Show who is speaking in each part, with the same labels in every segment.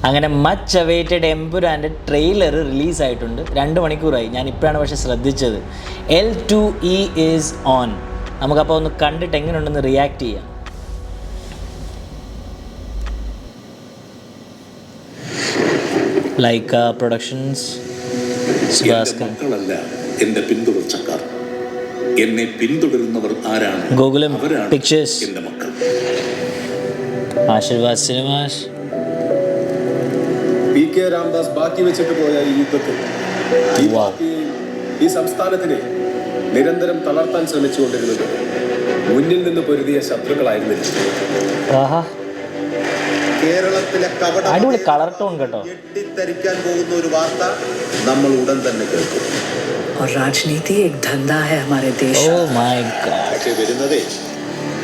Speaker 1: അങ്ങനെ much awaited എമ്പുരാൻ്റെ trailer റിലീസായിട്ടുണ്ട്. 2 മണിക്കൂറായി. ഞാൻ ഇപ്പോഴാണ് പക്ഷേ ശ്രദ്ധിച്ചത്. L2E is on. നമുക്കപ്പോൾ ഒന്ന് കണ്ടിട്ട് എങ്ങനെയുണ്ടെന്ന് റിയാക്ട് ചെയ്യാം. ലൈക്ക പ്രൊഡക്ഷൻസ്.
Speaker 2: മക്കളല്ല എന്റെ പിന്തുടർച്ചക്കാർ. എന്നെ പിന്തുടരുന്നവർ ആരാണ്?
Speaker 1: ഗോകുലം പിക്ചേഴ്സ്.
Speaker 2: എന്റെ മക്കൾ.
Speaker 1: ആശീർവാദ് സിനിമാസ്.
Speaker 3: PK രാംദാസ് ബാക്കി വെച്ചിട്ട് പോയ ഈ യുദ്ധത്തിൽ ഈ സംസ്ഥാനത്തിനെ നിരന്തരം തളർത്താൻ ശ്രമിച്ചുകൊണ്ടിരുന്നത് മുന്നിൽ നിന്ന് പൊരുതിയ ശത്രുക്കളായിരുന്നില്ല.
Speaker 4: കേരളത്തിലെ
Speaker 1: അടിപൊളി കളർ ടോൺ കേട്ടോ.
Speaker 4: ഞെട്ടിത്തരിക്കാൻ പോകുന്ന ഒരു വാർത്ത നമ്മൾ ഉടൻ തന്നെ കേൾക്കും.
Speaker 5: രാജനീതി एक धंधा है हमारे देश.
Speaker 1: Oh my God.
Speaker 4: പക്ഷേ വരുന്നതേ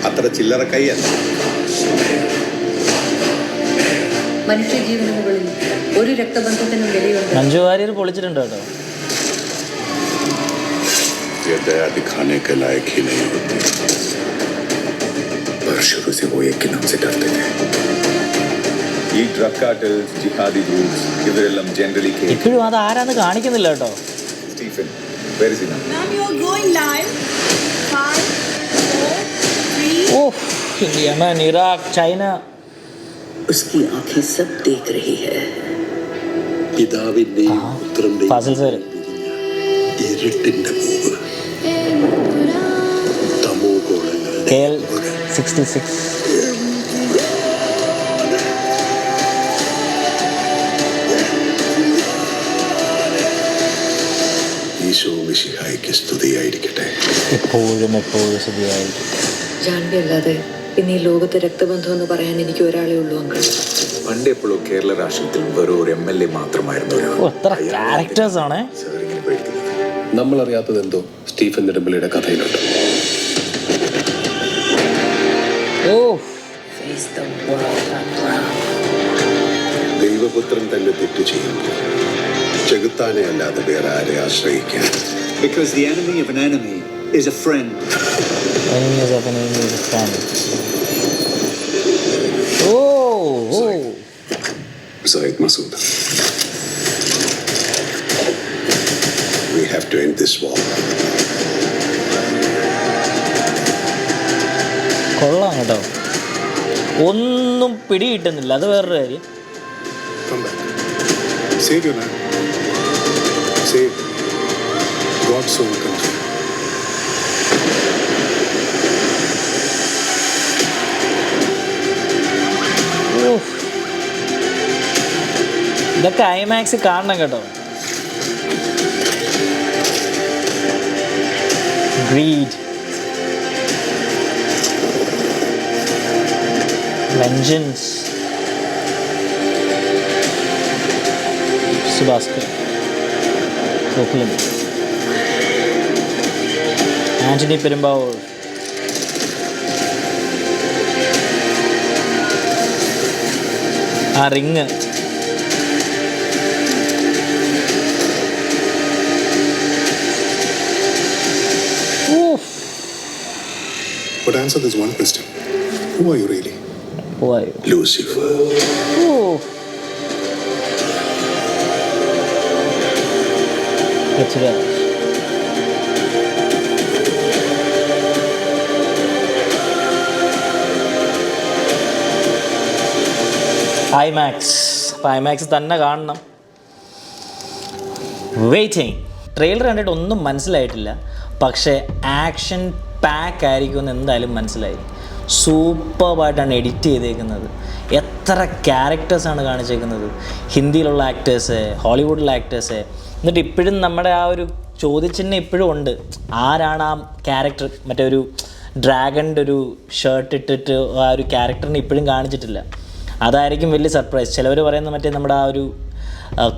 Speaker 4: അത്ര ചില്ലറ കൈയല്ല.
Speaker 6: മനുഷ്യജീവന് മുകളിൽ ഒരു രക്തബന്ധത്തിനും വിലയുണ്ട്.
Speaker 1: മഞ്ജു വാര്യർ പൊളിച്ചിട്ടുണ്ട് കേട്ടോ.
Speaker 2: ये दया दिखाने के लायक ही नहीं होती, पर शुरू से वो एक के नाम से डरते थे.
Speaker 3: ഈ ഡ്രഗ് കാർട്ടൽസ്, ജിഹാദി ഗ്രൂപ്പ്സ് ഇവരെല്ലാം ജനറലി
Speaker 1: ഇപ്പോഴും അത് ആരാന്ന് കാണിക്കുന്നില്ല കേട്ടോ.
Speaker 3: Stephen, where is he now?
Speaker 7: Ma'am, you're going live. 5, 4, 3.
Speaker 1: Oh, Yemen, Iraq, China.
Speaker 5: उसकी आंखें सब देख रही है.
Speaker 2: പിതാവിന്റെയും പുത്രന്റെയും
Speaker 1: ഫാസിൽ സർ.
Speaker 2: ഇരുട്ടിന്റെ പൂവ്, തമോ ഗോളങ്ങളുടെ
Speaker 1: KL66.
Speaker 2: ഈശോ മിശിഹായ്ക്ക് സ്തുതിയായിരിക്കട്ടെ.
Speaker 1: എപ്പോഴും ശരിയായിരിക്കും.
Speaker 5: ജാൻവി അല്ലാതെ പിന്നെ ഈ ലോകത്തെ രക്തബന്ധം എന്ന് പറയാൻ എനിക്ക് ഒരാളേ ഉള്ളൂ അങ്കിൾ.
Speaker 8: പണ്ട് എപ്പോഴും കേരള രാഷ്ട്രീയത്തിൽ വെറും ഒരു MLA മാത്രമായിരുന്നു
Speaker 1: എത്ര ക്യാരക്ടേഴ്സ് ആണ്.
Speaker 3: നമ്മൾ അറിയാത്തത് എന്തോ സ്റ്റീഫൻ നെടുമ്പള്ളിയുടെ കഥയിലുണ്ട്.
Speaker 2: ദൈവപുത്രൻ തന്നെ തെറ്റ് ചെയ്യുമ്പോൾ ചെകുത്താനെ അല്ലാതെ വേറെ ആരെ ആശ്രയിക്കാൻ?
Speaker 4: Because the enemy of an enemy is a friend.
Speaker 1: Enemies of an enemy is a friend. Oh.
Speaker 2: Zaid Masood, we have to end this war.
Speaker 1: കൊള്ളാം കേട്ടോ. ഒന്നും പിടി കിട്ടുന്നില്ല, അത് വേറൊരു കാര്യം.
Speaker 2: Come back. Save your man. Save God's own country.
Speaker 1: ഇതൊക്കെ IMAX കാണണം കേട്ടോ. Greed, vengeance. സുഭാസ്കർ, ഗോകുലം, ആന്റണി പെരുമ്പാവൂർ. ആ ring.
Speaker 2: But answer this one question. Who are you really?
Speaker 1: Who are you?
Speaker 2: Lucifer.
Speaker 1: Oh. Prithviraj. IMAX. അപ്പോൾ IMAX തന്നെ കാണണം. വെയിറ്റിംഗ്. ട്രെയിലർ കണ്ടിട്ട് ഒന്നും മനസ്സിലായിട്ടില്ല, പക്ഷേ ആക്ഷൻ പാക്ക് ആയിരിക്കുമെന്ന് എന്തായാലും മനസ്സിലായി. സൂപ്പർബായിട്ടാണ് എഡിറ്റ് ചെയ്തേക്കുന്നത്. എത്ര ക്യാരക്ടേഴ്സാണ് കാണിച്ചേക്കുന്നത്. ഹിന്ദിയിലുള്ള ആക്ടേഴ്സ്, ഹോളിവുഡിലെ ആക്ടേഴ്സ്. എന്നിട്ട് ഇപ്പോഴും നമ്മുടെ ആ ഒരു ചോദ്യചിഹ്നം ഇപ്പോഴും ഉണ്ട്. ആരാണ് ആ ക്യാരക്ടർ? മറ്റേ ഒരു ഡ്രാഗണിൻ്റെ ഒരു ഷർട്ട് ഇട്ടിട്ട് ആ ഒരു ക്യാരക്ടറിനെ ഇപ്പോഴും കാണിച്ചിട്ടില്ല. അതായിരിക്കും വലിയ സർപ്രൈസ്. ചിലവർ പറയുന്നത് മറ്റേ നമ്മുടെ ആ ഒരു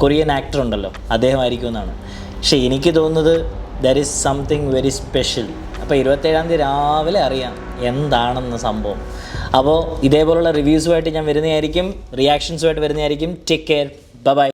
Speaker 1: കൊറിയൻ ആക്ടർ ഉണ്ടല്ലോ, അദ്ദേഹമായിരിക്കും എന്നാണ്. പക്ഷേ എനിക്ക് തോന്നുന്നത് there is something very special. അപ്പോൾ 27-ാം തീയതി രാവിലെ അറിയാം എന്താണെന്ന് സംഭവം. അപ്പോൾ ഇതേപോലുള്ള റിവ്യൂസുമായിട്ട് ഞാൻ വരുന്നതായിരിക്കും, റിയാക്ഷൻസുമായിട്ട് വരുന്നതായിരിക്കും. Take care, bye bye.